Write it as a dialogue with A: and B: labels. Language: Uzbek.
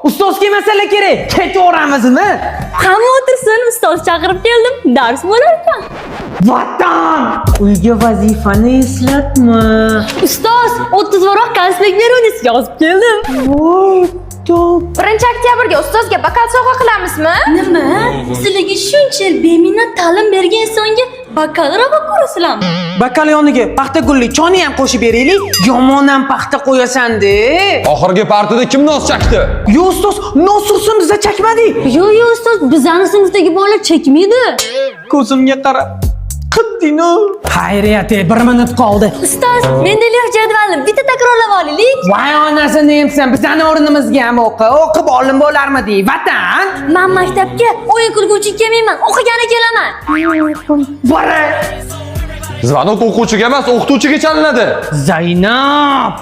A: Ustozga masala kerak. Ketaveramizmi?
B: Hamma o'tirsin, ustoz chaqirib keldim. Dars bo'lar ekan.
A: Vatan! Uyga vazifani eslatma.
B: Ustoz, 30 varoq konspekt beruvni yozib keldim.
A: Voy, top.
C: 1-oktyabrga ustozga bakal sovg'a qilamizmi?
B: Nima? Sizlarga shuncha yil beminnat ta'lim bergan insonga bakal ravo ko'rasizlarmi?
A: Bakalyoniga paxta gulli choni ham qo'shib beraylik. Yomon ham paxta qo'yasan-de.
D: Oxirgi partida kim nos chakdi?
A: Yo ustoz, nosursin biza chakmadik.
B: Yo'q, ustoz, bizning sinfdagi bolalar chekmaydi.
A: Ko'zimga qarab. Qiddino. Xayriyat, 1 minut qoldi.
B: Ustoz, menda lek jadvalni bitta takrorlab olaylik.
A: Voy onasini yemsan, bizani o'rnimizga ham o'qib olim bo'larmidi? Vatan!
B: Men maktabga o'yin qilguvchi kelmayman, o'qigani kelaman.
A: Bora!
D: Zvonok o'quvchiga emas, o'qituvchiga chalinadi.
A: Zaynab!